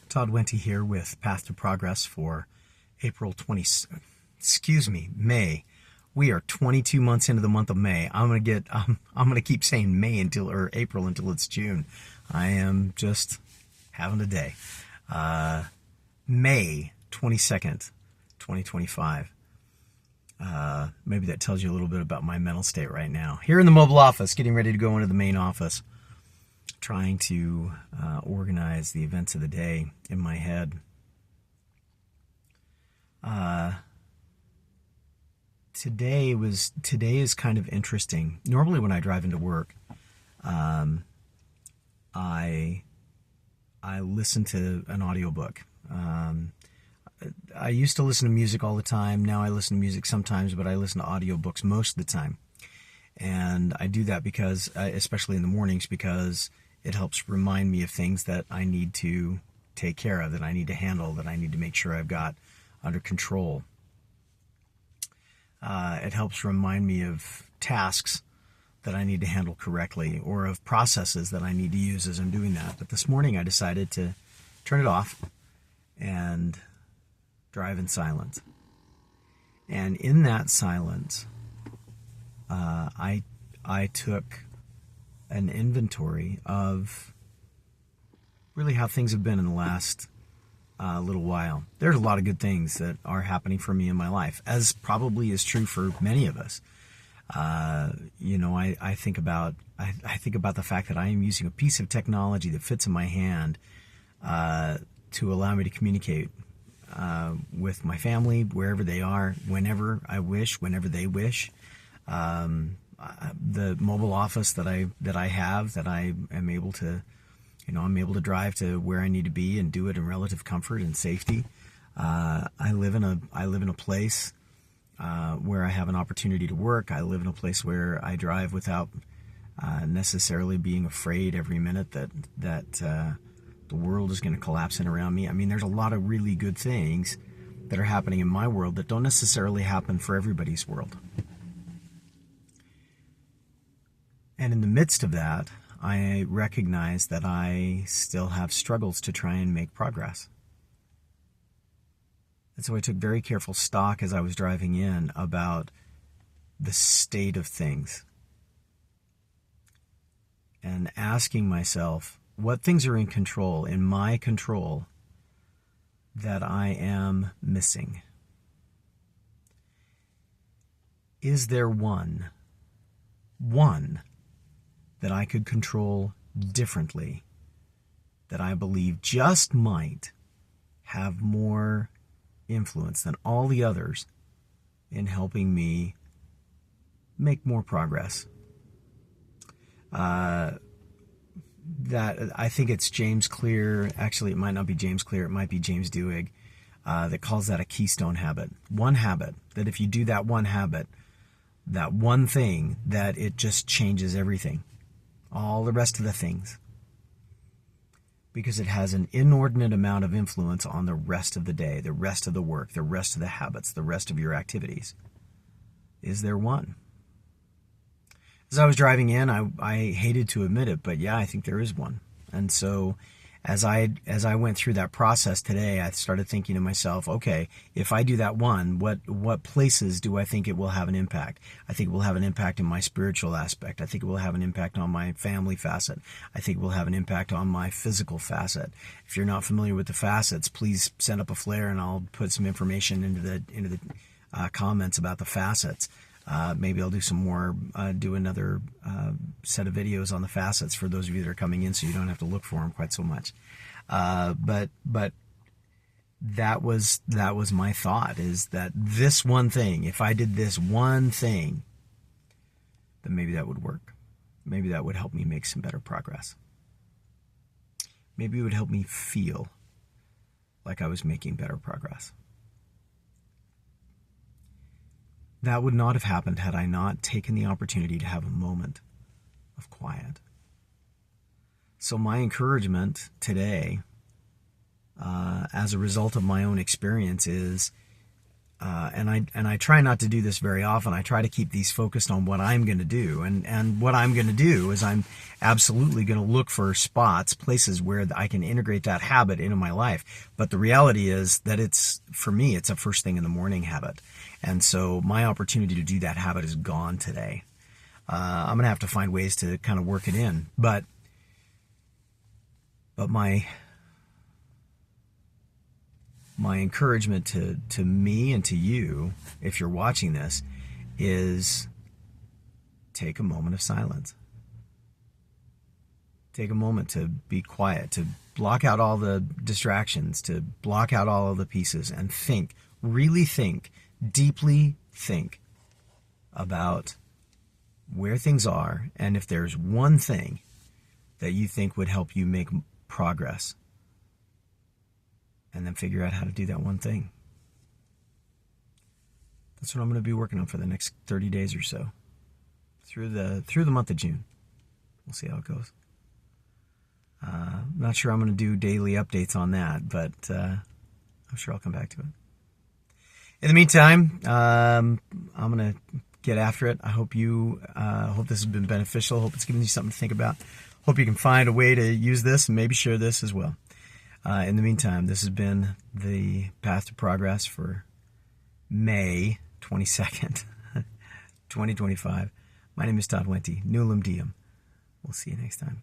Todd Wente here with Path to Progress for May. We are 22 months into the month of May. I'm gonna keep saying April until it's June. I am just having a day. May 22nd, 2025. Maybe that tells you a little bit about my mental state right now. Here in the mobile office, getting ready to go into the main office, trying to organize the events of the day in my head. Today is kind of interesting. Normally when I drive into work, I listen to an audiobook. I used to listen to music all the time. Now I listen to music sometimes, but I listen to audiobooks most of the time. And I do that because, especially in the mornings, because it helps remind me of things that I need to take care of, that I need to handle, that I need to make sure I've got under control. It helps remind me of tasks that I need to handle correctly, or of processes that I need to use as I'm doing that. But this morning I decided to turn it off and drive in silence. And in that silence, I took an inventory of really how things have been in the last little while. There's a lot of good things that are happening for me in my life, as probably is true for many of us. I think about the fact that I am using a piece of technology that fits in my hand to allow me to communicate with my family wherever they are, whenever I wish, whenever they wish. The mobile office that I have, that I am able to, I'm able to drive to where I need to be and do it in relative comfort and safety. I live in a place where I have an opportunity to work. I live in a place where I drive without necessarily being afraid every minute that the world is going to collapse in around me. I mean, there's a lot of really good things that are happening in my world that don't necessarily happen for everybody's world. And in the midst of that, I recognize that I still have struggles to try and make progress. And so I took very careful stock as I was driving in about the state of things, and asking myself what things are in my control, that I am missing. Is there one that I could control differently, that I believe just might have more influence than all the others in helping me make more progress? That I think it's James Clear. Actually, it might not be James Clear. It might be James Dewey that calls that a keystone habit. One habit, that if you do that one habit, that one thing, that it just changes everything, all the rest of the things, because it has an inordinate amount of influence on the rest of the day, the rest of the work, the rest of the habits, the rest of your activities. Is there one? As I was driving in, I hated to admit it, but yeah, I think there is one. And so as I went through that process today, I started thinking to myself, okay, if I do that one, what places do I think it will have an impact? I think it will have an impact in my spiritual aspect. I think it will have an impact on my family facet. I think it will have an impact on my physical facet. If you're not familiar with the facets, please send up a flare and I'll put some information into the comments about the facets. Maybe I'll do do another set of videos on the facets for those of you that are coming in, so you don't have to look for them quite so much. But that was my thought, is that this one thing, if I did this one thing, then maybe that would work. Maybe that would help me make some better progress. Maybe it would help me feel like I was making better progress. That would not have happened had I not taken the opportunity to have a moment of quiet. So my encouragement today, as a result of my own experience, is and I try not to do this very often. I try to keep these focused on what I'm going to do, and what I'm going to do is I'm absolutely going to look for spots, places where I can integrate that habit into my life. But the reality is that for me, it's a first thing in the morning habit, and so my opportunity to do that habit is gone today. I'm going to have to find ways to kind of work it in, but my encouragement to me and to you, if you're watching this, is take a moment of silence. Take a moment to be quiet, to block out all the distractions, to block out all of the pieces, and think, really think, deeply think about where things are, and if there's one thing that you think would help you make progress, and then figure out how to do that one thing. That's what I'm going to be working on for the next 30 days or so, through the month of June. We'll see how it goes. Not sure I'm going to do daily updates on that, but I'm sure I'll come back to it. In the meantime, I'm going to get after it. I hope hope this has been beneficial. Hope it's given you something to think about. Hope you can find a way to use this and maybe share this as well. In the meantime, this has been the Path to Progress for May 22nd, 2025. My name is Todd Wente, Nulum Diem. We'll see you next time.